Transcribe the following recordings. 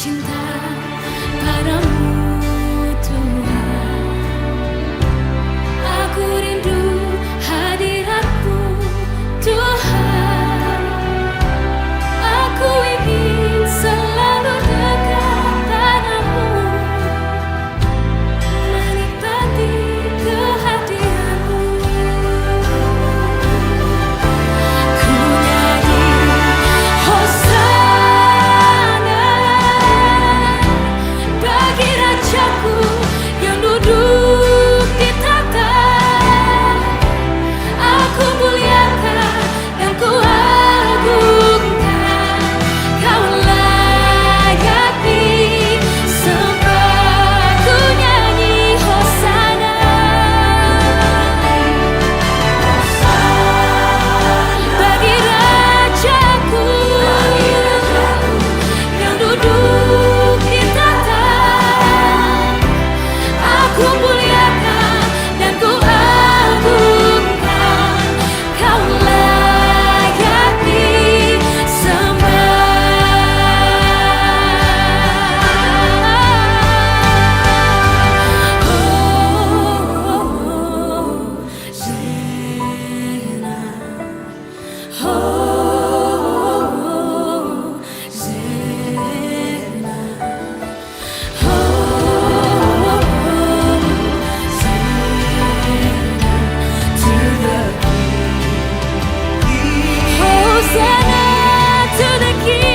cinta padamu Tuhan. Aku rindu hadiratmu Tuhan. Aku ingin selalu dekat padamu, menikmati kehadiranmu. Ku nyanyi Hosana bagi Rajaku yang duduk di tahta. Aku muliakan dan ku agungkan, kau layak disembah. Ku nyanyi Hosana bagi Rajaku yang duduk di tahta. Aku muliakan dan ku agungkan, kau layak disembah. Hosanna to the King.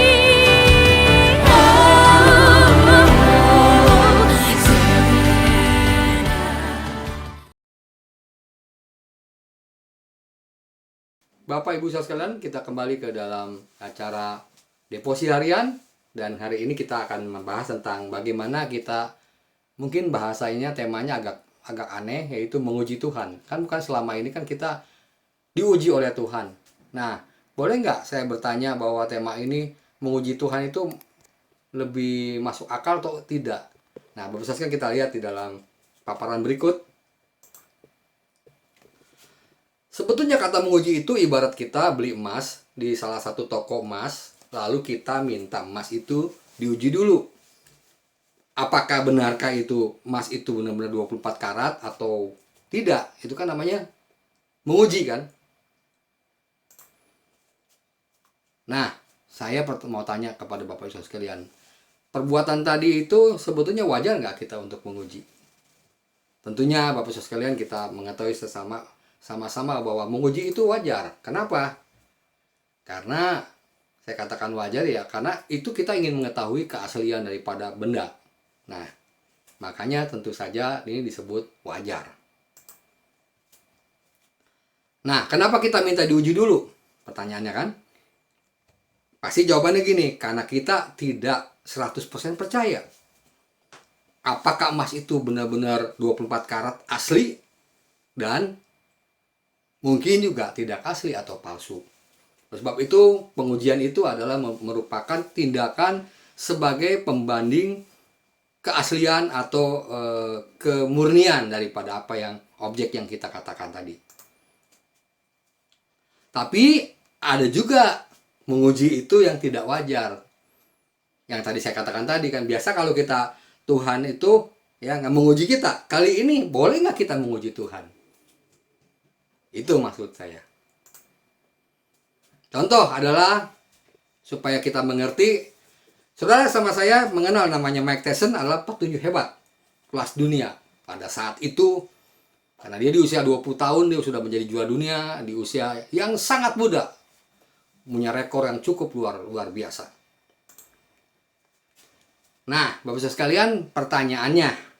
Bapak Ibu saudara sekalian, kita kembali ke dalam acara devosi harian, dan hari ini kita akan membahas tentang bagaimana kita, mungkin bahasanya temanya agak aneh, yaitu menguji Tuhan. Kan bukan selama ini kan kita diuji oleh Tuhan. Nah, boleh nggak saya bertanya bahwa tema ini menguji Tuhan itu lebih masuk akal atau tidak? Nah, Bapak sekalian, kita lihat di dalam paparan berikut. Sebetulnya kata menguji itu ibarat kita beli emas di salah satu toko emas, lalu kita minta emas itu diuji dulu. Apakah benarkah itu emas itu benar-benar 24 karat atau tidak? Itu kan namanya menguji kan? Nah, saya mau tanya kepada Bapak Ibu sekalian, perbuatan tadi itu sebetulnya wajar nggak kita untuk menguji? Tentunya Bapak Ibu sekalian, kita mengetahui sama-sama bahwa menguji itu wajar. Kenapa? Karena saya katakan wajar ya, karena itu kita ingin mengetahui keaslian daripada benda. Nah, makanya tentu saja ini disebut wajar. Nah, kenapa kita minta diuji dulu? Pertanyaannya kan? Pasti jawabannya gini, karena kita tidak 100% percaya. Apakah emas itu benar-benar 24 karat asli dan mungkin juga tidak asli atau palsu. Sebab itu pengujian itu adalah merupakan tindakan sebagai pembanding keaslian atau kemurnian daripada apa yang objek yang kita katakan tadi. Tapi ada juga menguji itu yang tidak wajar. Yang tadi saya katakan tadi kan, biasa kalau kita Tuhan itu ya nggak menguji kita. Kali ini boleh nggak kita menguji Tuhan? Itu maksud saya. Contoh adalah supaya kita mengerti, saudara sama saya mengenal namanya Mike Tyson adalah petinju hebat kelas dunia pada saat itu, karena dia di usia 20 tahun dia sudah menjadi juara dunia di usia yang sangat muda, punya rekor yang cukup luar biasa. Nah, Bapak Ibu sekalian, pertanyaannya,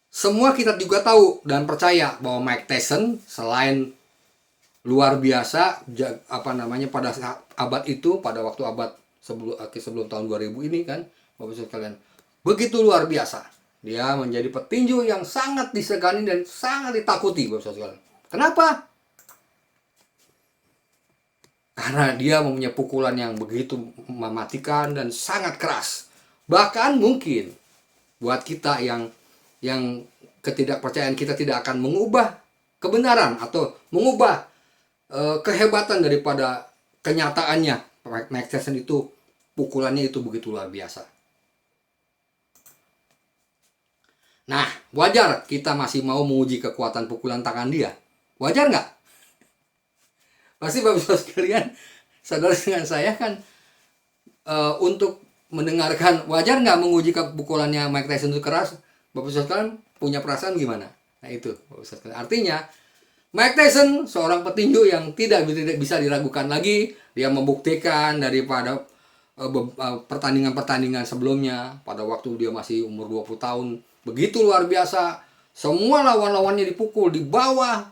semua kita juga tahu dan percaya bahwa Mike Tyson selain luar biasa pada saat abad itu, pada waktu abad sebelum tahun 2000 ini kan, Bapak Ibu sekalian, begitu luar biasa. Dia menjadi petinju yang sangat disegani dan sangat ditakuti, Bapak Ibu sekalian. Kenapa? Karena dia mempunyai pukulan yang begitu mematikan dan sangat keras. Bahkan mungkin buat kita yang ketidakpercayaan kita tidak akan mengubah kebenaran atau mengubah kehebatan daripada kenyataannya. Mike Tyson itu pukulannya itu begitu luar biasa. Nah, wajar kita masih mau menguji kekuatan pukulan tangan dia. Wajar nggak? Pasti Bapak Ibu sekalian, saudara dengan saya kan untuk mendengarkan, wajar nggak menguji pukulannya Mike Tyson itu keras? Bapak Ibu sekalian punya perasaan gimana? Nah itu, Bapak Ibu sekalian. Artinya Mike Tyson seorang petinju yang tidak bisa diragukan lagi. Dia membuktikan daripada pertandingan-pertandingan sebelumnya, pada waktu dia masih umur 20 tahun, begitu luar biasa. Semua lawan-lawannya dipukul di bawah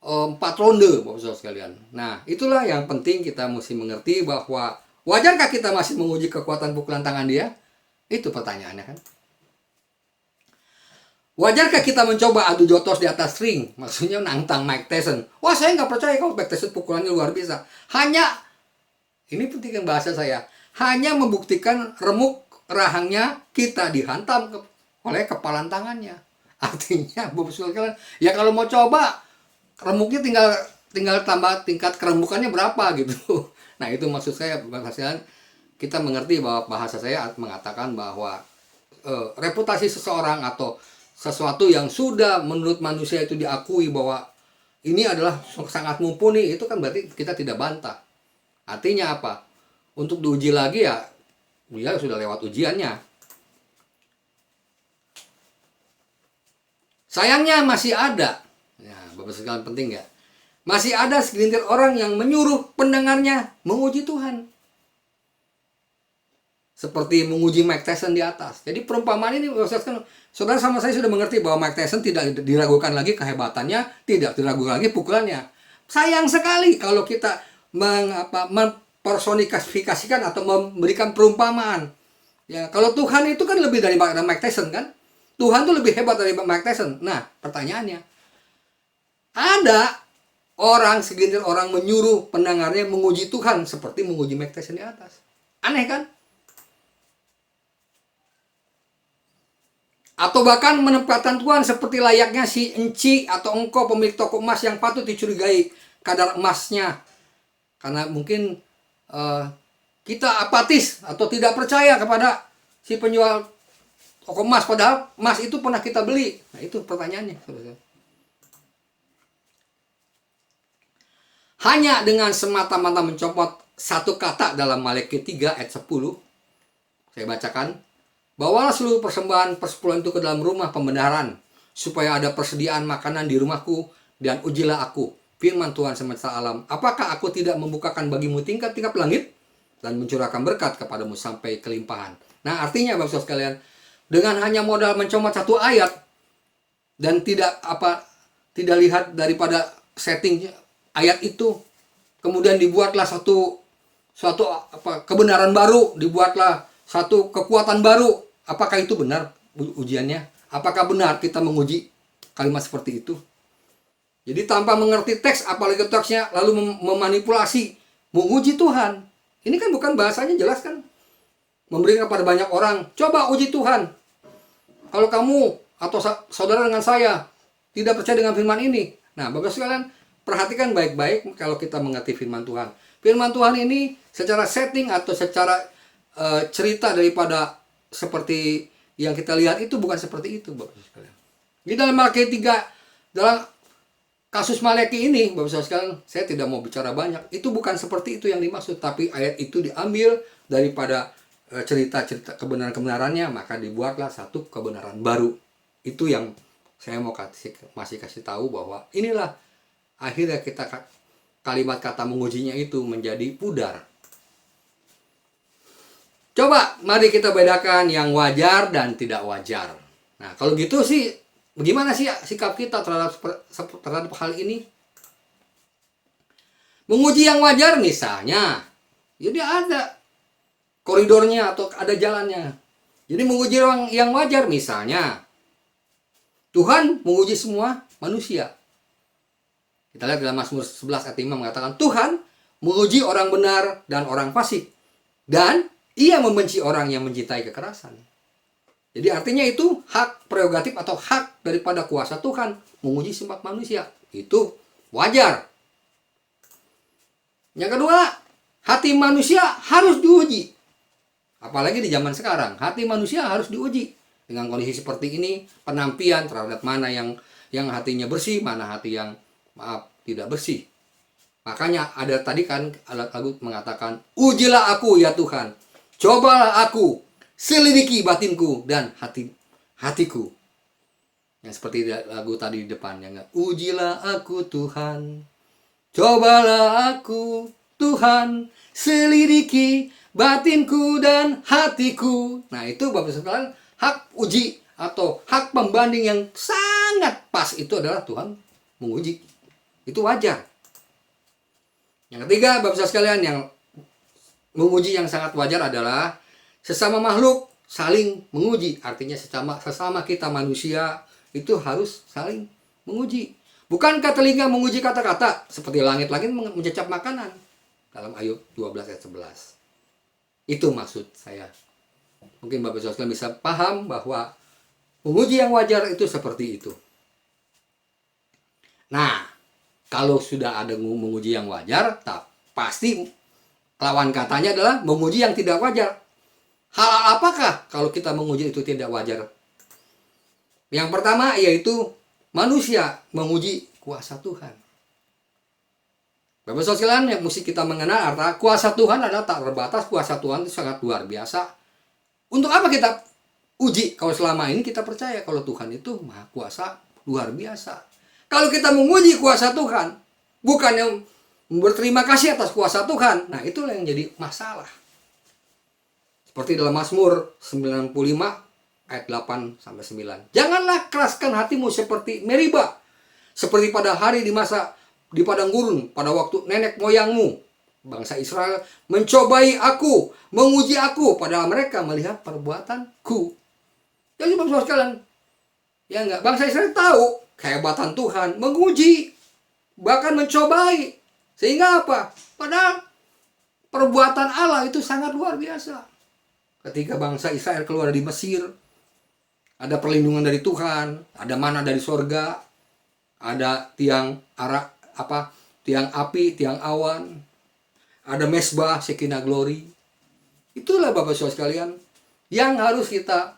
4 ronde, Bapak Ibu sekalian. Nah, itulah yang penting kita mesti mengerti, bahwa wajarkah kita masih menguji kekuatan pukulan tangan dia? Itu pertanyaannya kan. Wajarkah kita mencoba adu jotos di atas ring? Maksudnya nantang Mike Tyson. Wah, saya nggak percaya kalau Mike Tyson pukulannya luar biasa. Hanya, ini pentingkan bahasa saya, hanya membuktikan remuk rahangnya kita dihantam oleh kepalan tangannya. Artinya, Bapak sekalian, ya kalau mau coba, remuknya tinggal tambah tingkat keremukannya berapa gitu. Nah, itu maksud saya, Bapak sekalian, kita mengerti bahwa bahasa saya mengatakan bahwa reputasi seseorang atau sesuatu yang sudah menurut manusia itu diakui bahwa ini adalah sangat mumpuni, itu kan berarti kita tidak bantah. Artinya apa? Untuk diuji lagi ya, dia sudah lewat ujiannya. Sayangnya masih ada, ya Bapak sekalian, penting ya, masih ada segelintir orang yang menyuruh pendengarnya menguji Tuhan. Seperti menguji Mike Tyson di atas. Jadi perumpamaan ini, saudara sama saya sudah mengerti bahwa Mike Tyson tidak diragukan lagi kehebatannya, tidak diragukan lagi pukulannya. Sayang sekali kalau kita mempersonifikasikan atau memberikan perumpamaan. Ya, kalau Tuhan itu kan lebih dari Mike Tyson kan? Tuhan itu lebih hebat dari Mike Tyson. Nah, pertanyaannya, ada segelintir orang menyuruh pendengarnya menguji Tuhan seperti menguji Mike Tyson di atas. Aneh kan? Atau bahkan menempatkan Tuhan seperti layaknya si Enci atau engkau pemilik toko emas yang patut dicurigai kadar emasnya. Karena mungkin kita apatis atau tidak percaya kepada si penjual toko emas, padahal emas itu pernah kita beli. Nah, itu pertanyaannya. Hanya dengan semata-mata mencopot satu kata dalam Maleakhi 3 ayat 10, saya bacakan. Bawalah seluruh persembahan persepuluhan itu ke dalam rumah pembenaran, supaya ada persediaan makanan di rumahku, dan ujilah aku, firman Tuhan semesta alam. Apakah aku tidak membukakan bagimu tingkap-tingkap langit, dan mencurahkan berkat kepadamu sampai kelimpahan. Nah, artinya Bapak sekalian, dengan hanya modal mencomot satu ayat, dan tidak lihat daripada setting ayat itu, kemudian dibuatlah suatu kebenaran baru, dibuatlah satu kekuatan baru. Apakah itu benar ujiannya? Apakah benar kita menguji kalimat seperti itu? Jadi tanpa mengerti teks, apalagi teksnya, lalu memanipulasi, menguji Tuhan. Ini kan bukan bahasanya jelas kan? Memberikan kepada banyak orang, coba uji Tuhan. Kalau kamu atau saudara dengan saya tidak percaya dengan firman ini. Nah, Bapak sekalian, perhatikan baik-baik kalau kita mengerti firman Tuhan. Firman Tuhan ini secara setting atau secara cerita daripada seperti yang kita lihat itu bukan seperti itu, Bapak sekalian. Di dalam Maleakhi 3, dalam kasus Maleakhi ini, Bapak sekalian, saya tidak mau bicara banyak. Itu bukan seperti itu yang dimaksud, tapi ayat itu diambil daripada cerita-cerita kebenaran-kebenarannya, maka dibuatlah satu kebenaran baru. Itu yang saya mau masih kasih tahu, bahwa inilah akhirnya kita kalimat kata mengujinya itu menjadi pudar. Coba mari kita bedakan yang wajar dan tidak wajar. Nah, kalau gitu sih, bagaimana sih sikap kita terhadap hal ini? Menguji yang wajar misalnya, jadi ada koridornya atau ada jalannya. Jadi menguji yang wajar misalnya, Tuhan menguji semua manusia. Kita lihat dalam Mazmur 11 ayat 5 mengatakan, Tuhan menguji orang benar dan orang fasik. Dan Ia membenci orang yang mencintai kekerasan. Jadi artinya itu hak prerogatif atau hak daripada kuasa Tuhan menguji sifat manusia. Itu wajar. Yang kedua, hati manusia harus diuji. Apalagi di zaman sekarang, hati manusia harus diuji. Dengan kondisi seperti ini, penampian terhadap mana yang hatinya bersih, mana hati yang tidak bersih. Makanya ada tadi kan alat lagu mengatakan, ujilah aku ya Tuhan, cobalah aku, selidiki batinku dan hatiku. Yang seperti lagu tadi di depan, yang ujilah aku Tuhan, cobalah aku Tuhan, selidiki batinku dan hatiku. Nah itu Bapak sekalian, hak uji atau hak pembanding yang sangat pas itu adalah Tuhan menguji. Itu wajar. Yang ketiga Bapak sekalian, yang menguji yang sangat wajar adalah sesama makhluk saling menguji. Artinya sesama kita manusia itu harus saling menguji. Bukankah telinga menguji kata-kata seperti langit-langit mencecap makanan? Dalam Ayub 12 ayat 11. Itu maksud saya. Mungkin Bapak Ibu sekalian bisa paham bahwa menguji yang wajar itu seperti itu. Nah, kalau sudah ada menguji yang wajar, pasti lawan katanya adalah menguji yang tidak wajar. Hal apakah kalau kita menguji itu tidak wajar? Yang pertama yaitu manusia menguji kuasa Tuhan. Bapak sekalian, yang mesti kita mengenal arti kuasa Tuhan adalah tak terbatas. Kuasa Tuhan itu sangat luar biasa. Untuk apa kita uji kalau selama ini kita percaya kalau Tuhan itu maha kuasa luar biasa? Kalau kita menguji kuasa Tuhan, bukannya berterima kasih atas kuasa Tuhan, nah itulah yang jadi masalah. Seperti dalam Mazmur 95 ayat 8 sampai 9. Janganlah keraskan hatimu seperti Meriba, seperti pada hari di padang gurun, pada waktu nenek moyangmu bangsa Israel mencobai aku, menguji aku, padahal mereka melihat perbuatanku. Jadi Bapak sekalian, ya enggak, bangsa Israel tahu kehebatan Tuhan, menguji, bahkan mencobai. Sehingga apa? Padahal perbuatan Allah itu sangat luar biasa. Ketika bangsa Israel keluar dari Mesir, ada perlindungan dari Tuhan, ada mana dari sorga, ada tiang api, tiang awan, ada mesbah Shekinah Glory. Itulah Bapak Saudara sekalian yang harus kita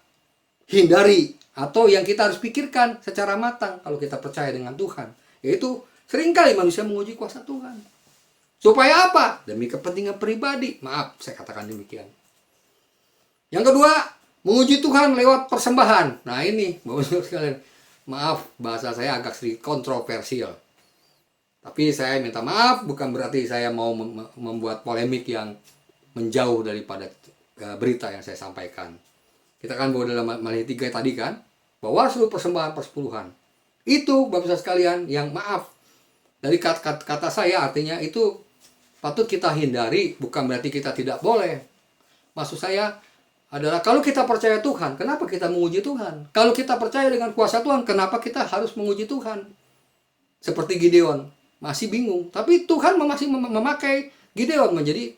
hindari atau yang kita harus pikirkan secara matang kalau kita percaya dengan Tuhan. Yaitu seringkali manusia menguji kuasa Tuhan. Supaya apa? Demi kepentingan pribadi. Maaf, saya katakan demikian. Yang kedua, menguji Tuhan lewat persembahan. Nah ini, Bapak Saudara sekalian, maaf bahasa saya agak sedikit kontroversial. Tapi saya minta maaf, bukan berarti saya mau membuat polemik yang menjauh daripada berita yang saya sampaikan. Kita kan bawa dalam Maliaki 3 tadi kan, bahwa seluruh persembahan persepuluhan. Itu Bapak Saudara sekalian yang maaf. Dari kata saya artinya itu patut kita hindari, bukan berarti kita tidak boleh. Maksud saya adalah kalau kita percaya Tuhan, kenapa kita menguji Tuhan? Kalau kita percaya dengan kuasa Tuhan, kenapa kita harus menguji Tuhan? Seperti Gideon, masih bingung. Tapi Tuhan masih memakai Gideon menjadi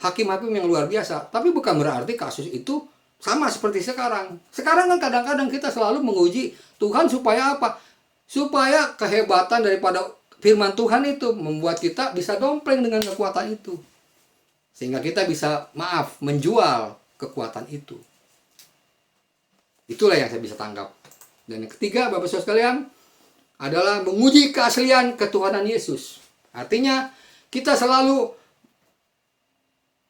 hakim-hakim yang luar biasa. Tapi bukan berarti kasus itu sama seperti sekarang. Sekarang kan kadang-kadang kita selalu menguji Tuhan supaya apa? Supaya kehebatan daripada firman Tuhan itu membuat kita bisa dompleng dengan kekuatan itu. Sehingga kita bisa, menjual kekuatan itu. Itulah yang saya bisa tangkap. Dan yang ketiga, Bapak Saudara sekalian, adalah menguji keaslian ketuhanan Yesus. Artinya, kita selalu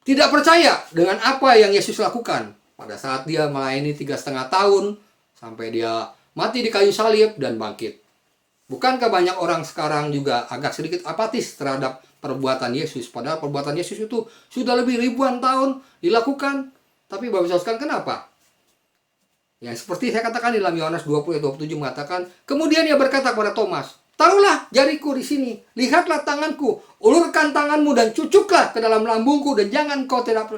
tidak percaya dengan apa yang Yesus lakukan. Pada saat dia melayani 3,5 tahun, sampai dia mati di kayu salib dan bangkit. Bukankah banyak orang sekarang juga agak sedikit apatis terhadap perbuatan Yesus? Padahal perbuatan Yesus itu sudah lebih ribuan tahun dilakukan. Tapi Bapak Saudara sekalian, kenapa? Yang seperti saya katakan di dalam Yohanes 20 ayat 27 mengatakan, kemudian ia berkata kepada Thomas, taruhlah jariku di sini, lihatlah tanganku, ulurkan tanganmu dan cucuklah ke dalam lambungku, dan jangan kau tidak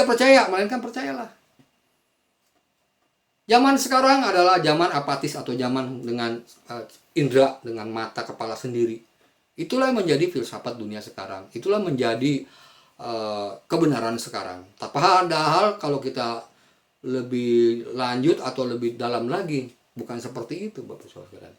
percaya, melainkan percayalah. Zaman sekarang adalah zaman apatis atau zaman dengan indera, dengan mata kepala sendiri. Itulah yang menjadi filsafat dunia sekarang. Itulah menjadi kebenaran sekarang. Tapi padahal kalau kita lebih lanjut atau lebih dalam lagi, bukan seperti itu Bapak Saudara sekalian.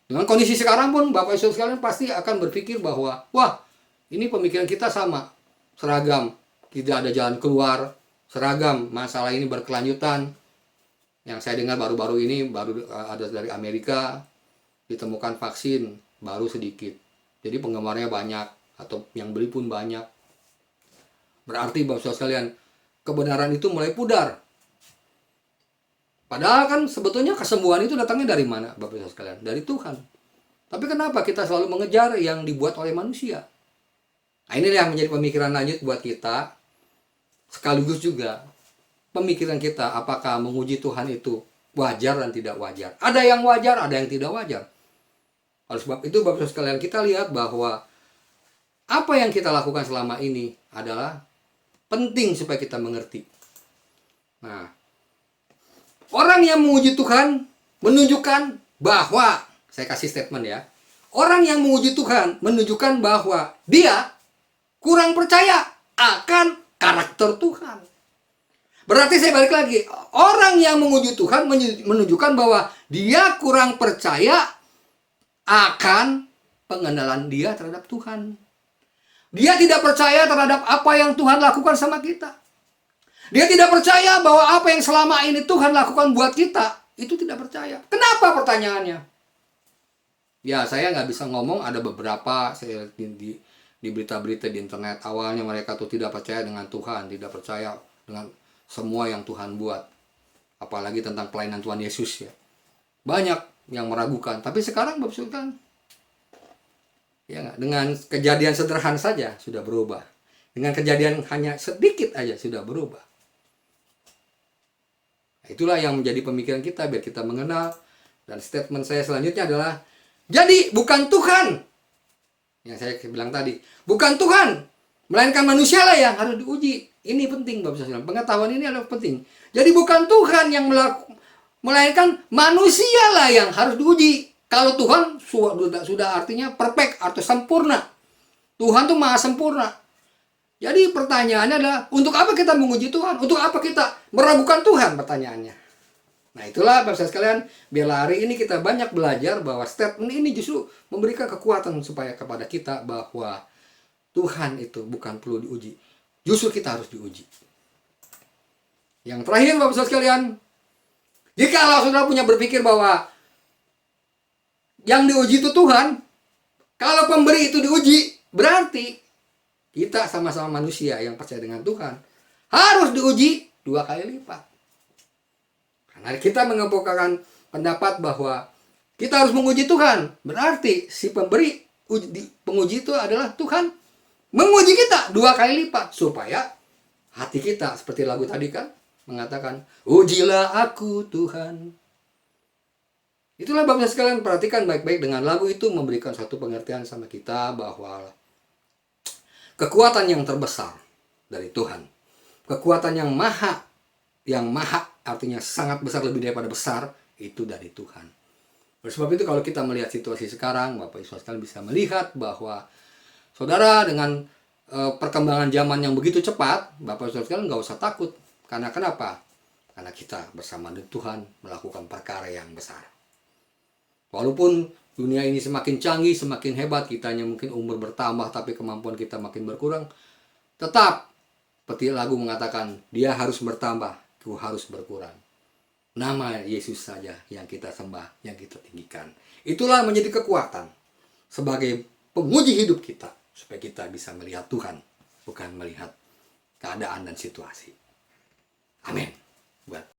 Dengan kondisi sekarang pun Bapak Saudara sekalian pasti akan berpikir bahwa wah, ini pemikiran kita sama, seragam, tidak ada jalan keluar, seragam, masalah ini berkelanjutan. Yang saya dengar baru-baru ini baru ada dari Amerika, ditemukan vaksin baru sedikit. Jadi penggemarnya banyak atau yang beli pun banyak. Berarti Bapak Saudara sekalian, kebenaran itu mulai pudar. Padahal kan sebetulnya kesembuhan itu datangnya dari mana Bapak Saudara sekalian? Dari Tuhan. Tapi kenapa kita selalu mengejar yang dibuat oleh manusia? Nah, inilah yang menjadi pemikiran lanjut buat kita. Sekaligus juga pemikiran kita, apakah menguji Tuhan itu wajar dan tidak wajar. Ada yang wajar, ada yang tidak wajar. Oleh sebab itu Bapak Saudara sekalian, kita lihat bahwa apa yang kita lakukan selama ini adalah penting supaya kita mengerti. Nah, orang yang menguji Tuhan menunjukkan bahwa, saya kasih statement ya, orang yang menguji Tuhan menunjukkan bahwa dia kurang percaya akan karakter Tuhan. Berarti saya balik lagi, orang yang menguji Tuhan menunjukkan bahwa dia kurang percaya akan pengenalan dia terhadap Tuhan. Dia tidak percaya terhadap apa yang Tuhan lakukan sama kita. Dia tidak percaya bahwa apa yang selama ini Tuhan lakukan buat kita, itu tidak percaya. Kenapa pertanyaannya? Ya, saya nggak bisa ngomong, ada beberapa saya di berita-berita di internet, awalnya mereka tuh tidak percaya dengan Tuhan, tidak percaya dengan semua yang Tuhan buat. Apalagi tentang pelayanan Tuhan Yesus ya. Banyak yang meragukan. Tapi sekarang Bapak Saudara, ya nggak? Dengan kejadian sederhana saja sudah berubah. Dengan kejadian hanya sedikit aja sudah berubah. Nah, itulah yang menjadi pemikiran kita biar kita mengenal. Dan statement saya selanjutnya adalah, jadi bukan Tuhan. Yang saya bilang tadi, bukan Tuhan, melainkan manusia lah yang harus diuji. Ini penting Bapak Saudara. Pengetahuan ini adalah penting. Jadi bukan Tuhan yang melainkan manusia lah yang harus diuji. Kalau Tuhan sudah artinya perfect atau sempurna. Tuhan tuh maha sempurna. Jadi pertanyaannya adalah, untuk apa kita menguji Tuhan? Untuk apa kita meragukan Tuhan? Pertanyaannya. Nah, itulah Bapak Saudara sekalian, biarlah hari ini kita banyak belajar bahwa statement ini justru memberikan kekuatan supaya kepada kita bahwa Tuhan itu bukan perlu diuji. Justru kita harus diuji. Yang terakhir Bapak Saudara sekalian, jika saudara punya berpikir bahwa yang diuji itu Tuhan, kalau pemberi itu diuji, berarti kita sama-sama manusia yang percaya dengan Tuhan harus diuji 2 kali lipat. Karena kita mengemukakan pendapat bahwa kita harus menguji Tuhan, berarti si pemberi penguji itu adalah Tuhan menguji kita 2 kali lipat supaya hati kita, seperti lagu tadi kan mengatakan, ujilah aku Tuhan. Itulah Bapak sekalian, perhatikan baik-baik, dengan lagu itu memberikan suatu pengertian sama kita bahwa kekuatan yang terbesar dari Tuhan, kekuatan yang maha artinya sangat besar, lebih daripada besar, itu dari Tuhan. Oleh sebab itu kalau kita melihat situasi sekarang, Bapak Ibu sekalian bisa melihat bahwa saudara, dengan perkembangan zaman yang begitu cepat, Bapak Saudara sekalian nggak usah takut. Karena kenapa? Karena kita bersama dengan Tuhan melakukan perkara yang besar. Walaupun dunia ini semakin canggih, semakin hebat, kitanya mungkin umur bertambah, tapi kemampuan kita makin berkurang, tetap seperti lagu mengatakan, dia harus bertambah, aku harus berkurang. Nama Yesus saja yang kita sembah, yang kita tinggikan. Itulah menjadi kekuatan sebagai penguji hidup kita, supaya kita bisa melihat Tuhan, bukan melihat keadaan dan situasi. Amin. Buat